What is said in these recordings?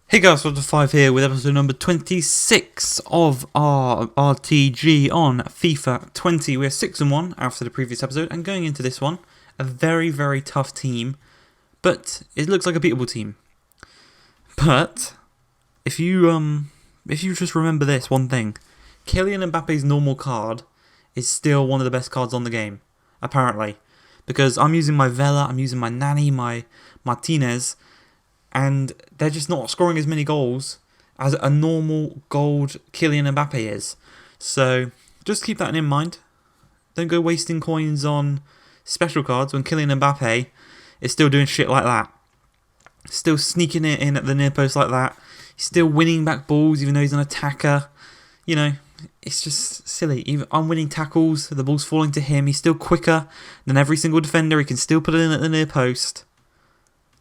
Hey guys, FUT5 here with episode number 26 of our RTG on FIFA 20. We're 6-1 after the previous episode, and going into this one, a very, very tough team, but it looks like a beatable team. But if you just remember this one thing, Kylian Mbappe's normal card is still one of the best cards on the game, apparently, because I'm using my Vela, I'm using my Nani, my Martinez, and they're just not scoring as many goals as a normal gold Kylian Mbappe is. So just keep that in mind. Don't go wasting coins on special cards when Kylian Mbappe is still doing shit like that. Still sneaking it in at the near post like that. He's still winning back balls even though he's an attacker. You know, it's just silly. Even I'm winning tackles, the ball's falling to him. He's still quicker than every single defender. He can still put it in at the near post.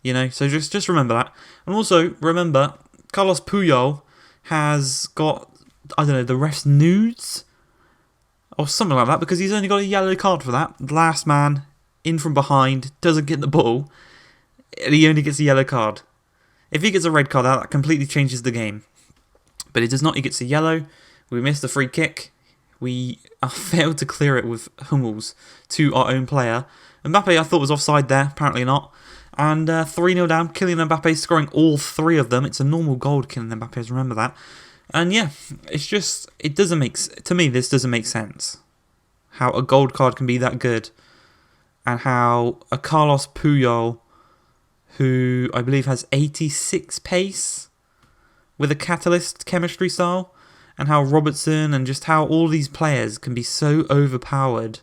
You know, so just remember that. And also, remember, Carlos Puyol has got, I don't know, the ref's nudes? Or something like that, because he's only got a yellow card for that. Last man, in from behind, doesn't get the ball, and he only gets a yellow card. If he gets a red card, that completely changes the game. But it does not, he gets a yellow. We missed the free kick. We failed to clear it with Hummels to our own player. Mbappe, I thought, was offside there, apparently not. And 3-0 down, Kylian Mbappe scoring all three of them. It's a normal goal, Kylian Mbappe, remember that. And yeah, it's just, it doesn't make, to me, this doesn't make sense. How a gold card can be that good. And how a Carlos Puyol, who I believe has 86 pace, with a catalyst chemistry style, and how Robertson and just how all these players can be so overpowered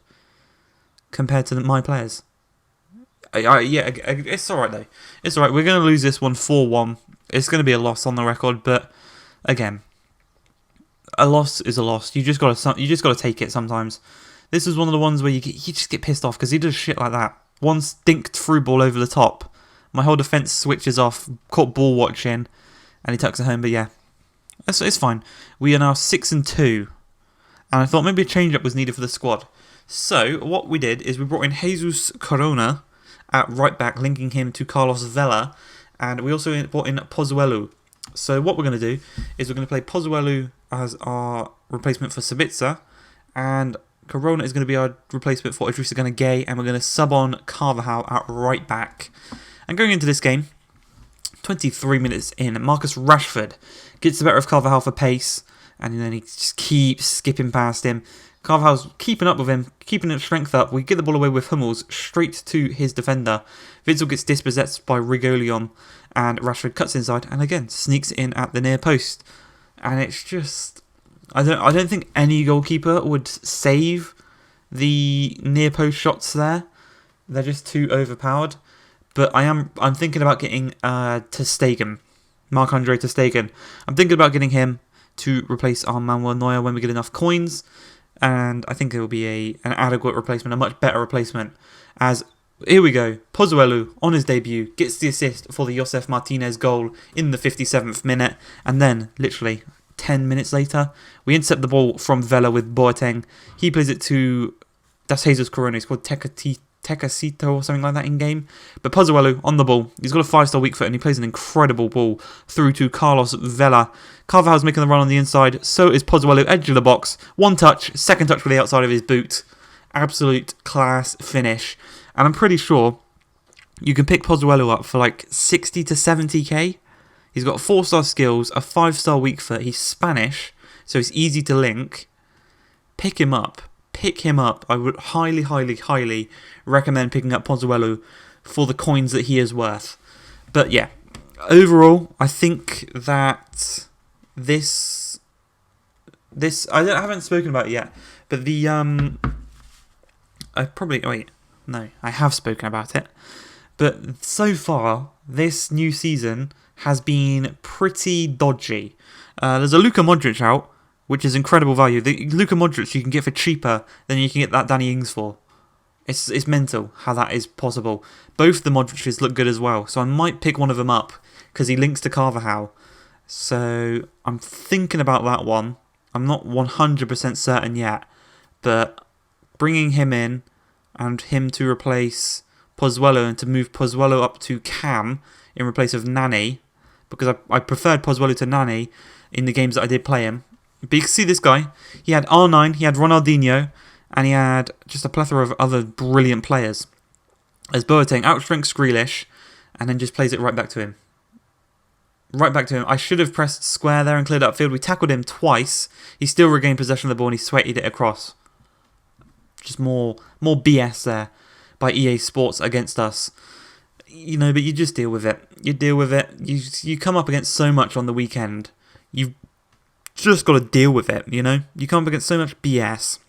compared to my players. Yeah, it's alright though. It's alright. We're going to lose this one 4-1. It's going to be a loss on the record, but again, a loss is a loss. You just got to take it sometimes. This is one of the ones where you just get pissed off because he does shit like that. One stinked through ball over the top. My whole defense switches off, caught ball watching, and he tucks it home. But yeah, it's fine. We are now 6-2, and I thought maybe a change up was needed for the squad. So what we did is we brought in Jesus Corona at right back, linking him to Carlos Vela, and we also brought in POZUELO. So what we're going to do is we're going to play POZUELO as our replacement for Sabitzer, and Corona is going to be our replacement for Idrissa Gana Gueye, and we're going to sub on Carvajal at right back. And going into this game, 23 minutes in, Marcus Rashford gets the better of Carvajal for pace, and then he just keeps skipping past him. Carvajal's keeping up with him, keeping his strength up. We get the ball away with Hummels straight to his defender. Witsel gets dispossessed by Rigolion, and Rashford cuts inside and again sneaks in at the near post. And it's just, I don't think any goalkeeper would save the near post shots there. They're just too overpowered. But I'm thinking about getting Ter Stegen, Marc-Andre Ter Stegen. I'm thinking about getting him to replace our Manuel Neuer when we get enough coins. And I think it will be an adequate replacement, a much better replacement. As, here we go, Pozuelo on his debut gets the assist for the Josef Martinez goal in the 57th minute. And then, literally, 10 minutes later, we intercept the ball from Vela with Boateng. He plays it to, that's Jesus Corona, he's called Tecasito or something like that in game. But Pozuelo on the ball. He's got a 5-star weak foot and he plays an incredible ball through to Carlos Vela. Carvajal's making the run on the inside. So is Pozuelo, edge of the box. One touch, second touch with the outside of his boot. Absolute class finish. And I'm pretty sure you can pick Pozuelo up for like 60 to 70k. He's got 4-star skills, a 5-star weak foot. He's Spanish, so it's easy to link. Pick him up. I would highly recommend picking up Pozuelo for the coins that he is worth. But yeah, overall, I think that this I haven't spoken about it yet, but the I have spoken about it. But so far, this new season has been pretty dodgy. There's a Luka Modric out, which is incredible value. The Luka Modric you can get for cheaper than you can get that Danny Ings for. It's mental how that is possible. Both the Modrics look good as well, so I might pick one of them up because he links to Carvajal. So I'm thinking about that one. I'm not 100% certain yet, but bringing him in and him to replace Pozuelo and to move Pozuelo up to Cam in replace of Nani, because I preferred Pozuelo to Nani in the games that I did play him. But you can see this guy. He had R9, he had Ronaldinho, and he had just a plethora of other brilliant players. As Boateng outstrengths Grealish, and then just plays it right back to him. Right back to him. I should have pressed square there and cleared upfield. We tackled him twice. He still regained possession of the ball and he sweated it across. Just more BS there by EA Sports against us. You know, but you just deal with it. You deal with it. You come up against so much on the weekend. You've just got to deal with it, you know. You come up against so much BS.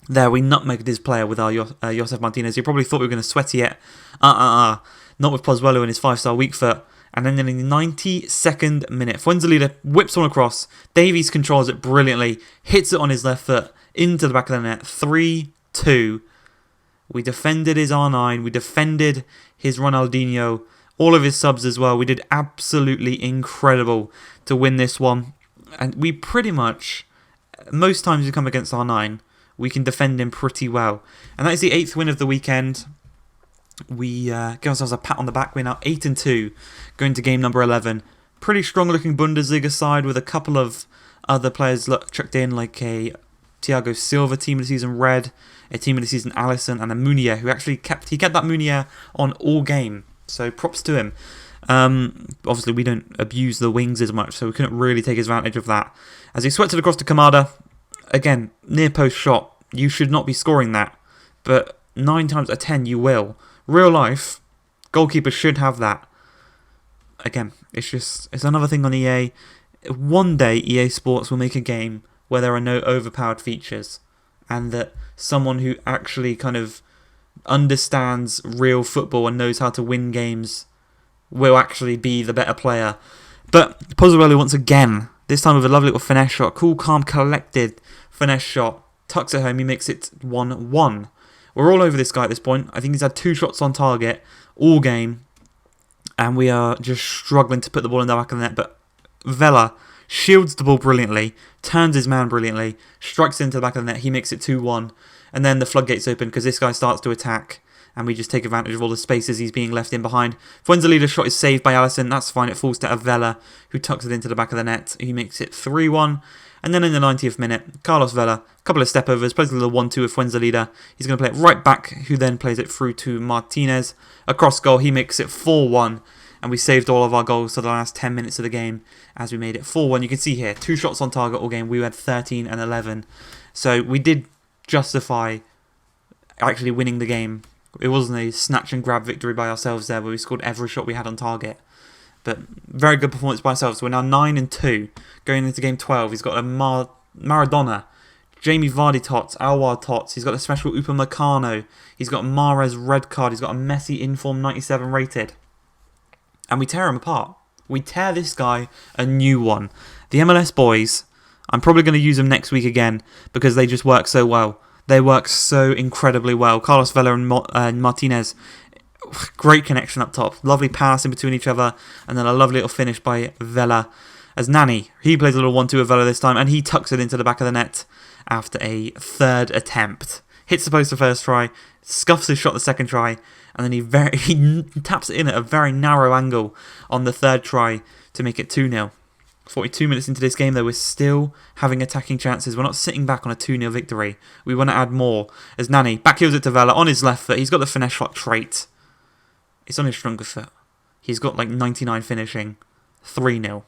There, we nutmegged his player with our Josef Martinez. You probably thought we were going to sweaty it. Not with Pozuelo in his 5-star weak foot. And then in the 92nd minute, Fuenzalida whips one across. Davies controls it brilliantly. Hits it on his left foot into the back of the net. 3-2. We defended his R9. We defended his Ronaldinho. All of his subs as well. We did absolutely incredible to win this one. And we pretty much, most times we come against R9, we can defend him pretty well. And that is the 8th win of the weekend. We give ourselves a pat on the back. We're now 8-2, going to game number 11. Pretty strong-looking Bundesliga side with a couple of other players chucked in, like a Thiago Silva team of the season red, a team of the season Alisson, and a Munier who actually kept that Munier on all game. So props to him. Obviously, we don't abuse the wings as much, so we couldn't really take advantage of that. As he sweats it across to Kamada, again, near post shot. You should not be scoring that, but 9 times out of 10 you will. Real life, goalkeepers should have that. Again, it's another thing on EA. One day EA Sports will make a game where there are no overpowered features, and that someone who actually kind of understands real football and knows how to win games will actually be the better player. But Pozuelo once again, this time with a lovely little finesse shot, cool, calm, collected finesse shot, tucks it home, he makes it 1-1. We're all over this guy at this point. I think he's had 2 shots on target all game, and we are just struggling to put the ball in the back of the net. But Vela shields the ball brilliantly, turns his man brilliantly, strikes into the back of the net, he makes it 2-1, and then the floodgates open because this guy starts to attack, and we just take advantage of all the spaces he's being left in behind. Fuenzalida's shot is saved by Alisson, that's fine, it falls to Vela, who tucks it into the back of the net, he makes it 3-1. And then in the 90th minute, Carlos Vela, a couple of step overs, plays a little 1-2 with Fuenzalida. He's going to play it right back, who then plays it through to Martinez. Across goal, he makes it 4-1. And we saved all of our goals for the last 10 minutes of the game as we made it 4-1. You can see here, 2 shots on target all game. We had 13 and 11. So we did justify actually winning the game. It wasn't a snatch and grab victory by ourselves there where we scored every shot we had on target. But very good performance by ourselves. We're now 9-2. Going into game 12, he's got a Maradona, Jamie Vardy tots, Alwar tots. He's got a special Upamecano. He's got Mahrez red card. He's got a Messi inform 97 rated. And we tear him apart. We tear this guy a new one. The MLS boys, I'm probably going to use them next week again because they just work so well. They work so incredibly well. Carlos Vela and Martinez, great connection up top. Lovely pass in between each other. And then a lovely little finish by Vela. As Nani, he plays a little 1-2 with Vela this time. And he tucks it into the back of the net after a 3rd attempt. Hits the post the first try. Scuffs his shot the second try. And then he taps it in at a very narrow angle on the 3rd try to make it 2-0. 42 minutes into this game, though, we're still having attacking chances. We're not sitting back on a 2-0 victory. We want to add more. As Nani backheels it to Vela on his left foot. He's got the finesse shot trait. It's on his stronger foot. He's got like 99 finishing. 3-0.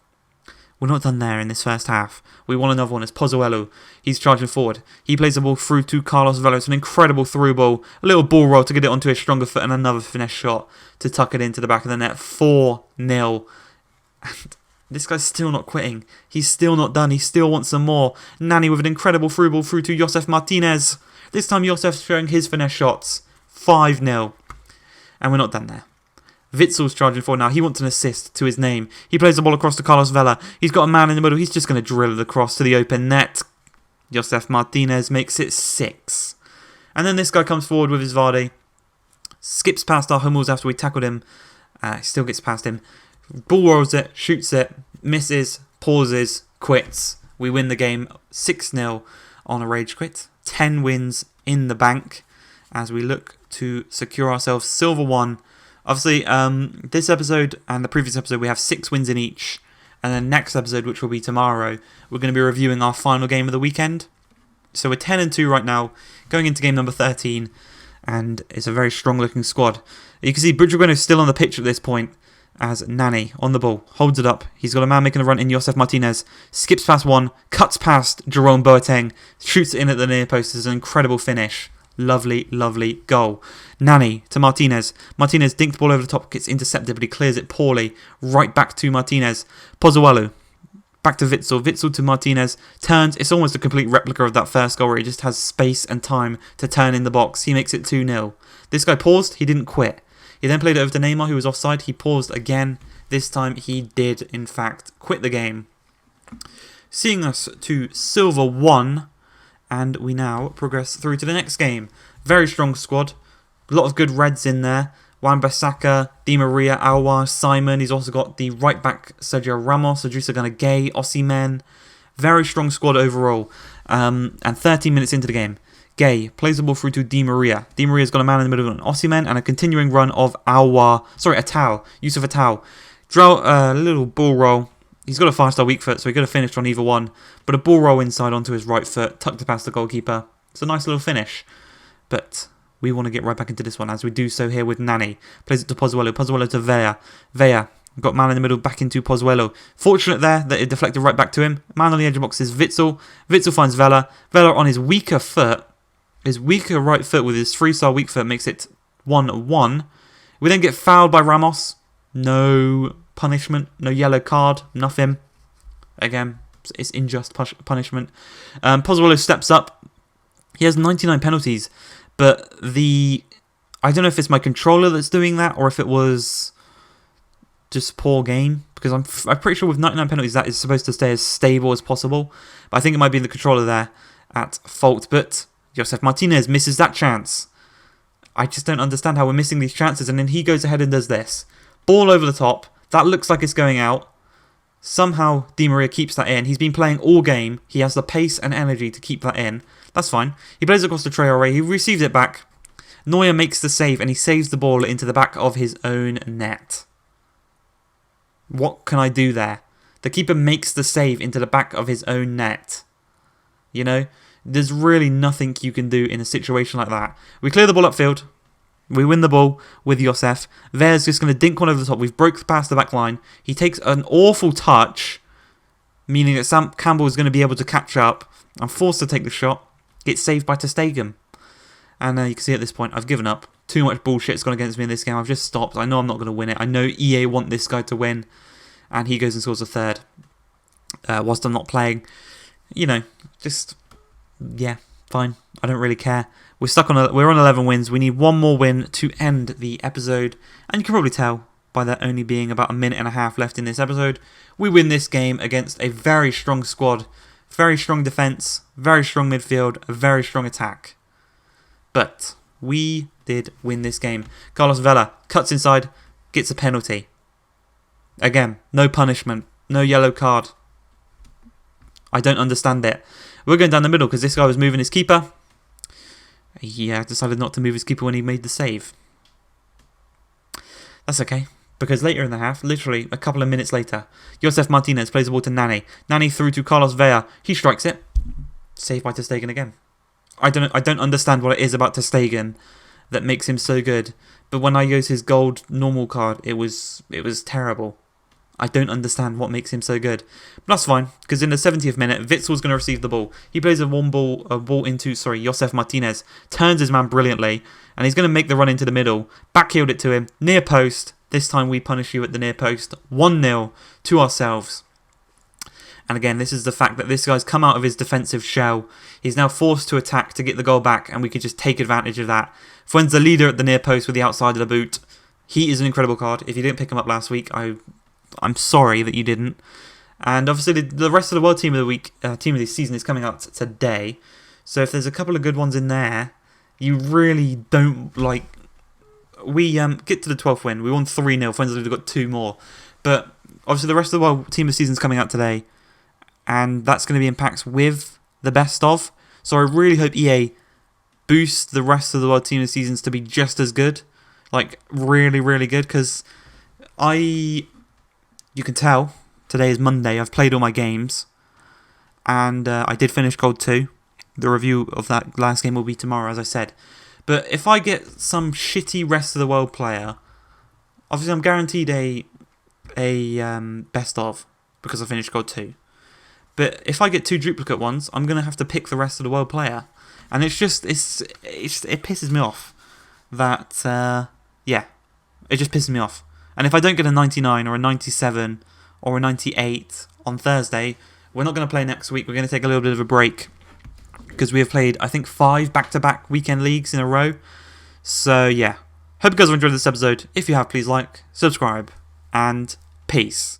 We're not done there in this first half. We want another one. It's Pozuelo. He's charging forward. He plays the ball through to Carlos Vela. It's an incredible through ball. A little ball roll to get it onto his stronger foot and another finesse shot to tuck it into the back of the net. 4-0. And this guy's still not quitting. He's still not done. He still wants some more. Nani with an incredible through ball through to Josef Martinez. This time Josef's showing his finesse shots. 5-0. And we're not done there. Witzel's charging forward now. He wants an assist to his name. He plays the ball across to Carlos Vela. He's got a man in the middle. He's just going to drill it across to the open net. Josef Martinez makes it 6. And then this guy comes forward with his Vardy. Skips past our Hummels after we tackled him. Still gets past him. Ball rolls it, shoots it, misses, pauses, quits. We win the game 6-0 on a rage quit. 10 wins in the bank as we look to secure ourselves silver 1 Obviously, this episode and the previous episode, we have 6 wins in each. And then next episode, which will be tomorrow, we're going to be reviewing our final game of the weekend. So we're 10-2 right now, going into game number 13. And it's a very strong-looking squad. You can see Butragueno is still on the pitch at this point, as Nani on the ball, holds it up. He's got a man making a run in Josef Martinez, skips past one, cuts past Jerome Boateng, shoots it in at the near post. It's an incredible finish. Lovely, lovely goal. Nani to Martinez. Martinez dinked the ball over the top, gets intercepted, but he clears it poorly. Right back to Martinez. Pozuelo. Back to Witsel. Witsel to Martinez. Turns. It's almost a complete replica of that first goal where he just has space and time to turn in the box. He makes it 2-0. This guy paused. He didn't quit. He then played it over to Neymar, who was offside. He paused again. This time he did, in fact, quit the game. Seeing us to Silver 1. And we now progress through to the next game. Very strong squad. A lot of good Reds in there. Wan-Bissaka, Di Maria, Aouar, Simon. He's also got the right back Sergio Ramos, Idrissa Gana Gueye, Osimhen. Very strong squad overall. And 13 minutes into the game. Gueye plays the ball through to Di Maria. Di Maria's got a man in the middle of an Osimhen and a continuing run of Attal. Yusuf Attal. A little ball roll. He's got a 5-star weak foot, so he could have finished on either one. But a ball roll inside onto his right foot, tucked it past the goalkeeper. It's a nice little finish. But we want to get right back into this one, as we do so here with Nani. Plays it to Pozuelo. Pozuelo to Vea. Vea got man in the middle, back into Pozuelo. Fortunate there that it deflected right back to him. Man on the edge of the box is Witsel. Witsel finds Vela. Vela on his weaker foot. His weaker right foot with his 3-star weak foot makes it 1-1. We then get fouled by Ramos. No punishment, no yellow card, nothing. Again, it's unjust punishment. Pozuelo steps up. He has 99 penalties, but I don't know if it's my controller that's doing that or if it was just poor game, because I'm pretty sure with 99 penalties that is supposed to stay as stable as possible. But I think it might be the controller there at fault. But Josef Martinez misses that chance. I just don't understand how we're missing these chances, and then he goes ahead and does this. Ball over the top. That looks like it's going out. Somehow Di Maria keeps that in. He's been playing all game. He has the pace and energy to keep that in. That's fine. He plays across to Traore. He receives it back. Neuer makes the save and he saves the ball into the back of his own net. What can I do there? The keeper makes the save into the back of his own net. You know, there's really nothing you can do in a situation like that. We clear the ball upfield. We win the ball with Josef. Vea's just going to dink one over the top. We've broke past the back line. He takes an awful touch, meaning that Sam Campbell is going to be able to catch up. I'm forced to take the shot. Gets saved by ter Stegen. And you can see at this point, I've given up. Too much bullshit's gone against me in this game. I've just stopped. I know I'm not going to win it. I know EA want this guy to win. And he goes and scores a third. Whilst I'm not playing. You know, just, yeah, fine. I don't really care. We're on 11 wins. We need one more win to end the episode. And you can probably tell by there only being about a minute and a half left in this episode. We win this game against a very strong squad. Very strong defence. Very strong midfield. A very strong attack. But we did win this game. Carlos Vela cuts inside. Gets a penalty. Again, no punishment. No yellow card. I don't understand it. We're going down the middle because this guy was moving his keeper. He decided not to move his keeper when he made the save. That's okay, because later in the half, literally a couple of minutes later, Josef Martinez plays the ball to Nani. Nani through to Carlos Vea. He strikes it. Saved by ter Stegen again. I don't understand what it is about ter Stegen that makes him so good. But when I use his gold normal card, it was terrible. I don't understand what makes him so good. But that's fine, because in the 70th minute, Witzel's going to receive the ball. He plays a ball into Josef Martinez. Turns his man brilliantly. And he's going to make the run into the middle. Backheeled it to him. Near post. This time we punish you at the near post. 1-0 to ourselves. And again, this is the fact that this guy's come out of his defensive shell. He's now forced to attack to get the goal back. And we could just take advantage of that. Fuen's the leader at the near post with the outside of the boot. He is an incredible card. If you didn't pick him up last week, I'm sorry that you didn't. And obviously the rest of the World Team of the Week, Team of the Season is coming out today. So if there's a couple of good ones in there, you really don't like... We get to the 12th win. We won 3-0. Friends have got 2 more. But obviously the rest of the World Team of the Season is coming out today. And that's going to be in packs with the best of. So I really hope EA boost the rest of the World Team of the Seasons to be just as good. Like, really, really good, because you can tell, today is Monday, I've played all my games, and I did finish Gold 2. The review of that last game will be tomorrow, as I said. But if I get some shitty rest of the world player, obviously I'm guaranteed a best of, because I finished Gold 2. But if I get 2 duplicate ones, I'm going to have to pick the rest of the world player. And it pisses me off that, yeah, it just pisses me off. And if I don't get a 99 or a 97 or a 98 on Thursday, we're not going to play next week. We're going to take a little bit of a break, because we have played, I think, 5 back-to-back weekend leagues in a row. So, yeah. Hope you guys have enjoyed this episode. If you have, please like, subscribe, and peace.